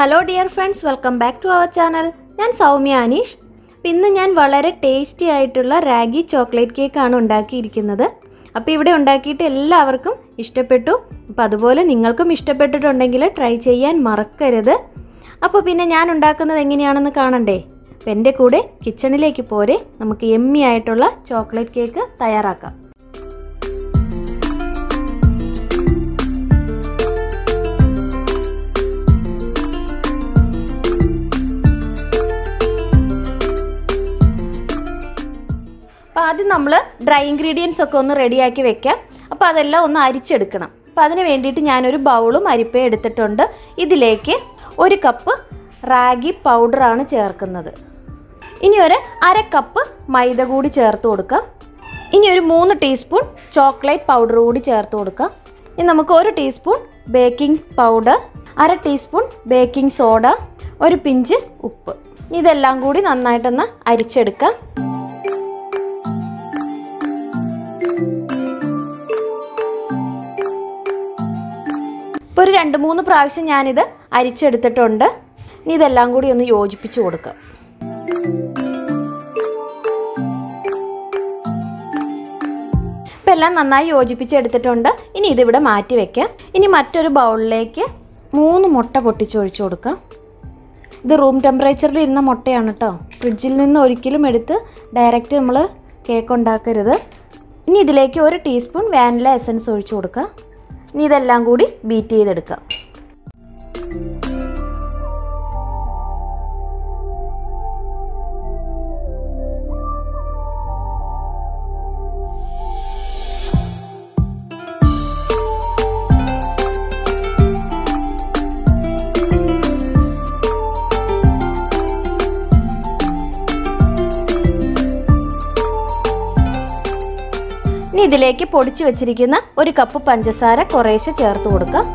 Hello dear friends, welcome back to our channel. ഞാൻ സൗമ്യ അനീഷ്. ഇന്ന് ഞാൻ വളരെ ടേസ്റ്റി ആയിട്ടുള്ള റാഗി ചോക്ലേറ്റ് കേക്ക് ആണ് ഉണ്ടാക്കിയിരിക്കുന്നത്. അപ്പോൾ ഇവിടെ ഉണ്ടാക്കിയിട്ട് എല്ലാവർക്കും ഇഷ്ടപ്പെട്ടു. അപ്പോൾ അതുപോലെ നിങ്ങൾക്കും ഇഷ്ടപ്പെട്ടിട്ടുണ്ടെങ്കിൽ ട്രൈ ചെയ്യാൻ മറക്കരുത്. അപ്പോൾ പിന്നെ ഞാൻ ഉണ്ടാക്കുന്നത് എങ്ങനെയാണെന്ന് കാണണ്ടേ? അപ്പോൾ എൻ്റെ കൂടെ കിച്ചണിലേക്ക് പോരെ, നമുക്ക് യമ്മി ആയിട്ടുള്ള ചോക്ലേറ്റ് കേക്ക് തയ്യാറാക്കാം. ആദ്യം നമ്മൾ ഡ്രൈ ഇൻഗ്രീഡിയൻസ് ഒക്കെ ഒന്ന് റെഡിയാക്കി വെക്കാം. അപ്പോൾ അതെല്ലാം ഒന്ന് അരിച്ചെടുക്കണം. അപ്പോൾ അതിന് വേണ്ടിയിട്ട് ഞാനൊരു ബൗളും അരിപ്പയും എടുത്തിട്ടുണ്ട്. ഇതിലേക്ക് 1 കപ്പ് റാഗി പൗഡറാണ് ചേർക്കുന്നത്. ഇനി ഒരു 1/2 കപ്പ് മൈദ കൂടി ചേർത്ത് കൊടുക്കാം. ഇനി ഒരു 3 ടീസ്പൂൺ ചോക്ലേറ്റ് പൗഡർ കൂടി ചേർത്ത് കൊടുക്കാം. ഇനി നമുക്ക് 1 teaspoon baking powder, 1/2 teaspoon baking soda, ഒരു പിഞ്ച് ഉപ്പ്. ഇതെല്ലാം കൂടി നന്നായിട്ടൊന്ന് അരിച്ചെടുക്കാം. ഇപ്പോൾ ഒരു 2-3 പ്രാവശ്യം ഞാനിത് അരിച്ചെടുത്തിട്ടുണ്ട്. ഇനി ഇതെല്ലാം കൂടി ഒന്ന് യോജിപ്പിച്ച് കൊടുക്കാം. ഇപ്പം എല്ലാം നന്നായി യോജിപ്പിച്ചെടുത്തിട്ടുണ്ട്. ഇനി ഇതിവിടെ മാറ്റി വയ്ക്കാം. ഇനി മറ്റൊരു ബൗളിലേക്ക് 3 മുട്ട പൊട്ടിച്ചൊഴിച്ച് കൊടുക്കാം. ഇത് റൂം ടെമ്പറേച്ചറിൽ ഇരുന്ന മുട്ടയാണ് കേട്ടോ. ഫ്രിഡ്ജിൽ നിന്ന് ഒരിക്കലും എടുത്ത് ഡയറക്റ്റ് നമ്മൾ കേക്ക് ഉണ്ടാക്കരുത്. ഇനി ഇതിലേക്ക് 1 ടീസ്പൂൺ വാനില എസൻസ് ഒഴിച്ച് കൊടുക്കാം. ഇനി ഇതെല്ലാം കൂടി ബീറ്റ് ചെയ്തെടുക്കാം. ഇനി ഇതിലേക്ക് പൊടിച്ചു വെച്ചിരിക്കുന്ന 1 കപ്പ് പഞ്ചസാര കുറേശ്ശെ ചേർത്ത് കൊടുക്കാം.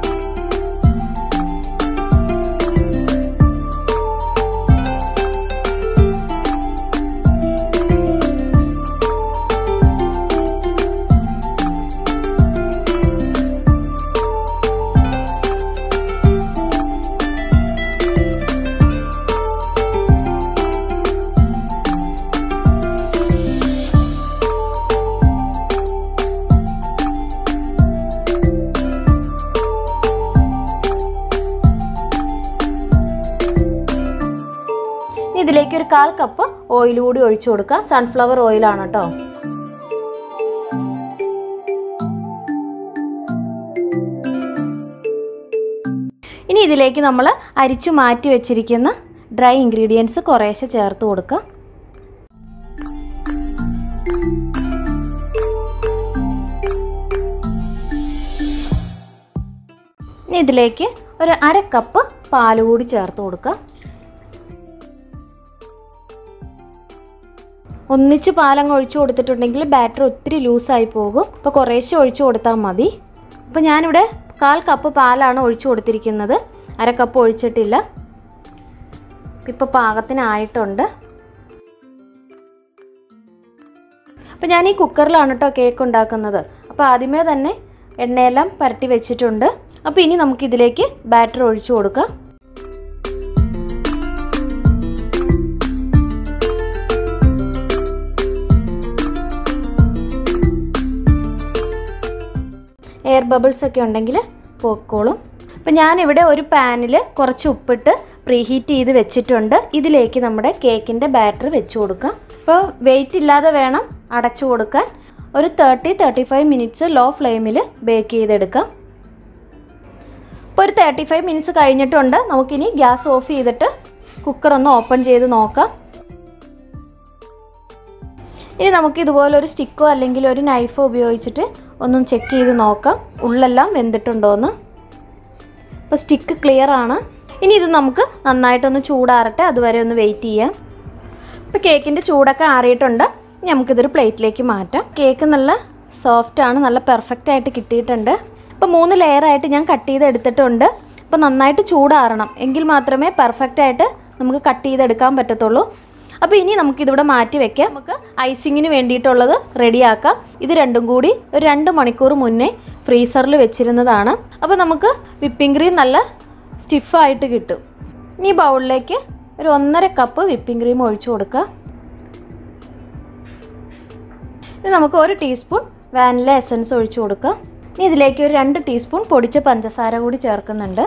ഇതിലേക്ക് ഒരു 1/4 കപ്പ് ഓയിൽ കൂടി ഒഴിച്ചു കൊടുക്കാം. സൺഫ്ലവർ ഓയിലാണ് കേട്ടോ. ഇനി ഇതിലേക്ക് നമ്മൾ അരിച്ചു മാറ്റി വെച്ചിരിക്കുന്ന ഡ്രൈ ഇൻഗ്രീഡിയൻസ് കുറേശ്ശെ ചേർത്ത് കൊടുക്കാം. ഇനി ഇതിലേക്ക് ഒരു 1/2 കപ്പ് പാൽ കൂടി ചേർത്ത് കൊടുക്കാം. ഒന്നിച്ച് പാലങ്ങ് ഒഴിച്ചു കൊടുത്തിട്ടുണ്ടെങ്കിൽ ബാറ്റർ ഒത്തിരി ലൂസായി പോകും. അപ്പോൾ കുറേശ്ശെ ഒഴിച്ചു കൊടുത്താൽ മതി. അപ്പോൾ ഞാനിവിടെ 1/4 കപ്പ് പാലാണ് ഒഴിച്ചു കൊടുത്തിരിക്കുന്നത്. 1/2 കപ്പ് ഒഴിച്ചിട്ടില്ല. ഇപ്പോൾ പാകത്തിനായിട്ടുണ്ട്. അപ്പോൾ ഞാൻ ഈ കുക്കറിലാണ് കേട്ടോ കേക്ക് ഉണ്ടാക്കുന്നത്. അപ്പോൾ ആദ്യമേ തന്നെ എണ്ണയെല്ലാം പരട്ടി വെച്ചിട്ടുണ്ട്. അപ്പോൾ ഇനി നമുക്കിതിലേക്ക് ബാറ്റർ ഒഴിച്ചു കൊടുക്കാം. എയർ ബബിൾസ് ഒക്കെ ഉണ്ടെങ്കിൽ പോക്കോളും. അപ്പോൾ ഞാനിവിടെ ഒരു പാനിൽ കുറച്ച് ഉപ്പിട്ട് പ്രീഹീറ്റ് ചെയ്ത് വെച്ചിട്ടുണ്ട്. ഇതിലേക്ക് നമ്മുടെ കേക്കിൻ്റെ ബാറ്റർ വെച്ച് കൊടുക്കാം. അപ്പോൾ വെയിറ്റ് ഇല്ലാതെ വേണം അടച്ചു കൊടുക്കാൻ. ഒരു 30-35 മിനിറ്റ്സ് ലോ ഫ്ലെയിമിൽ ബേക്ക് ചെയ്തെടുക്കാം. ഇപ്പോൾ ഒരു 35 മിനിറ്റ്സ് കഴിഞ്ഞിട്ടുണ്ട്. നമുക്കിനി ഗ്യാസ് ഓഫ് ചെയ്തിട്ട് കുക്കറൊന്ന് ഓപ്പൺ ചെയ്ത് നോക്കാം. ഇനി നമുക്ക് ഇതുപോലൊരു സ്റ്റിക്കോ അല്ലെങ്കിൽ ഒരു നൈഫോ ഉപയോഗിച്ചിട്ട് ഒന്നും ചെക്ക് ചെയ്ത് നോക്കാം ഉള്ളെല്ലാം വെന്തിട്ടുണ്ടോയെന്ന്. അപ്പോൾ സ്റ്റിക്ക് ക്ലിയർ ആണ്. ഇനി ഇത് നമുക്ക് നന്നായിട്ടൊന്ന് ചൂടാറട്ടെ, അതുവരെ ഒന്ന് വെയിറ്റ് ചെയ്യാം. ഇപ്പോൾ കേക്കിൻ്റെ ചൂടൊക്കെ ആറിയിട്ടുണ്ട്. ഇനി നമുക്കിതൊരു പ്ലേറ്റിലേക്ക് മാറ്റാം. കേക്ക് നല്ല സോഫ്റ്റാണ്, നല്ല പെർഫെക്റ്റ് ആയിട്ട് കിട്ടിയിട്ടുണ്ട്. ഇപ്പോൾ 3 ലെയറായിട്ട് ഞാൻ കട്ട് ചെയ്ത് എടുത്തിട്ടുണ്ട്. അപ്പോൾ നന്നായിട്ട് ചൂടാറണം, എങ്കിൽ മാത്രമേ പെർഫെക്റ്റായിട്ട് നമുക്ക് കട്ട് ചെയ്തെടുക്കാൻ പറ്റത്തുള്ളൂ. അപ്പോൾ ഇനി നമുക്കിതിവിടെ മാറ്റി വെക്കാം. നമുക്ക് ഐസിങ്ങിന് വേണ്ടിയിട്ടുള്ളത് റെഡിയാക്കാം. ഇത് രണ്ടും കൂടി ഒരു 2 മണിക്കൂർ മുന്നേ ഫ്രീസറിൽ വെച്ചിരുന്നതാണ്. അപ്പോൾ നമുക്ക് വിപ്പിംഗ് ക്രീം നല്ല സ്റ്റിഫായിട്ട് കിട്ടും. ഇനി ബൗളിലേക്ക് ഒരു 1.5 കപ്പ് വിപ്പിംഗ് ക്രീം ഒഴിച്ചു കൊടുക്കുക. ഇനി നമുക്ക് 1 ടീസ്പൂൺ വാനില എസൻസ് ഒഴിച്ചു കൊടുക്കുക. ഇനി ഇതിലേക്ക് ഒരു 2 ടീസ്പൂൺ പൊടിച്ച പഞ്ചസാര കൂടി ചേർക്കുന്നുണ്ട്.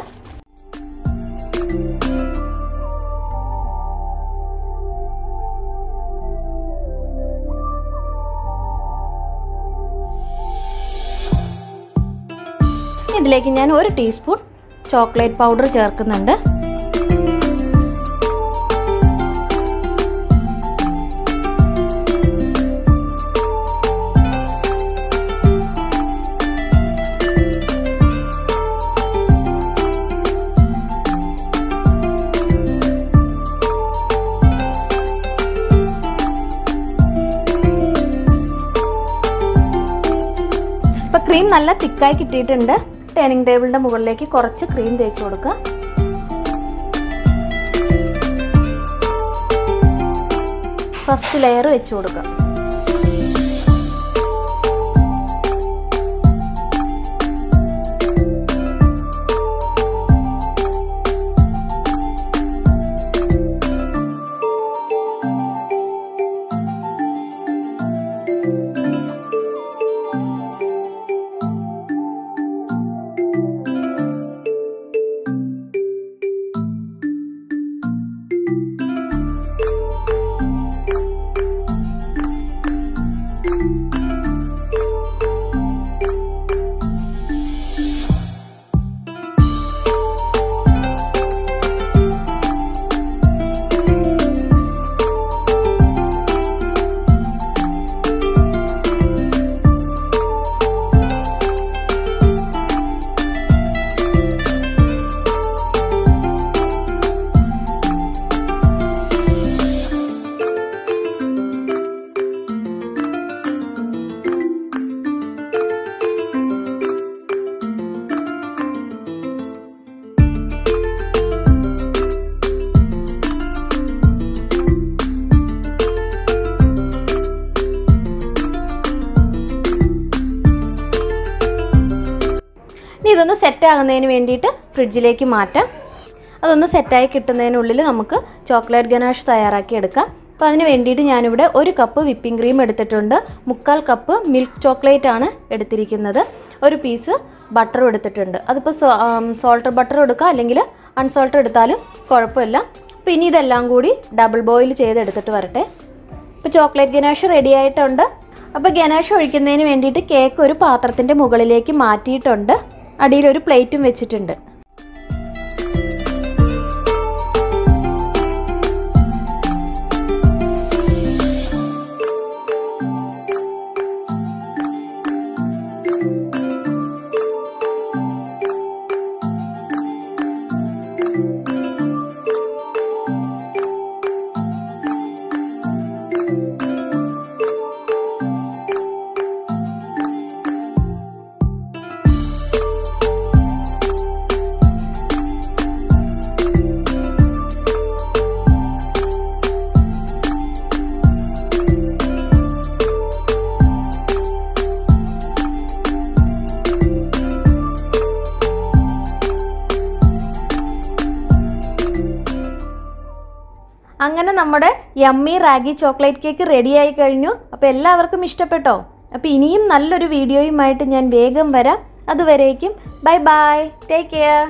ഇതിലേക്ക് ഞാൻ 1 ടീസ്പൂൺ ചോക്ലേറ്റ് പൗഡർ ചേർക്കുന്നുണ്ട്. ഇപ്പോൾ ക്രീം നല്ല തിക്കായി കിട്ടിയിട്ടുണ്ട്. ഡൈനിങ് ടേബിളിൻ്റെ മുകളിലേക്ക് കുറച്ച് ക്രീം തേച്ച് കൊടുക്കുക. ഫസ്റ്റ് ലെയർ വെച്ച് കൊടുക്കുക. ഇനി ഇതൊന്ന് സെറ്റ് ആകുന്നതിന് വേണ്ടിയിട്ട് ഫ്രിഡ്ജിലേക്ക് മാറ്റാം. അതൊന്ന് സെറ്റായി കിട്ടുന്നതിനുള്ളിൽ നമുക്ക് ചോക്ലേറ്റ് ഗനാഷ് തയ്യാറാക്കി എടുക്കാം. അപ്പോൾ അതിന് വേണ്ടിയിട്ട് ഞാനിവിടെ 1 കപ്പ് വിപ്പിംഗ് ക്രീം എടുത്തിട്ടുണ്ട്. 3/4 കപ്പ് മിൽക്ക് ചോക്ലേറ്റ് ആണ് എടുത്തിരിക്കുന്നത്. 1 പീസ് ബട്ടറും എടുത്തിട്ടുണ്ട്. അതിപ്പോൾ സോൾട്ടഡ് ബട്ടർ എടുക്കുക, അല്ലെങ്കിൽ അൺസോൾട്ടഡ് എടുത്താലും കുഴപ്പമില്ല. അപ്പോൾ ഇനി ഇതെല്ലാം കൂടി ഡബിൾ ബോയിൽ ചെയ്തെടുത്തിട്ട് വരട്ടെ. ഇപ്പോൾ ചോക്ലേറ്റ് ഗനാഷ് റെഡി ആയിട്ടുണ്ട്. അപ്പോൾ ഗനാഷ് ഒഴിക്കുന്നതിന് വേണ്ടിയിട്ട് കേക്ക് ഒരു പാത്രത്തിൻ്റെ മുകളിലേക്ക് മാറ്റിയിട്ടുണ്ട്. അടിയിലൊരു പ്ലേറ്റും വെച്ചിട്ടുണ്ട്. അങ്ങനെ നമ്മുടെ yummy ragi chocolate cake ready ആയി കഴിഞ്ഞു. അപ്പോൾ എല്ലാവർക്കും ഇഷ്ടപ്പെട്ടോ? അപ്പോൾ ഇനിയും നല്ലൊരു വീഡിയോയുമായിട്ട് ഞാൻ വേഗം വരാം. അതുവരേക്കും ബൈ ബൈ, ടേക്ക് കെയർ.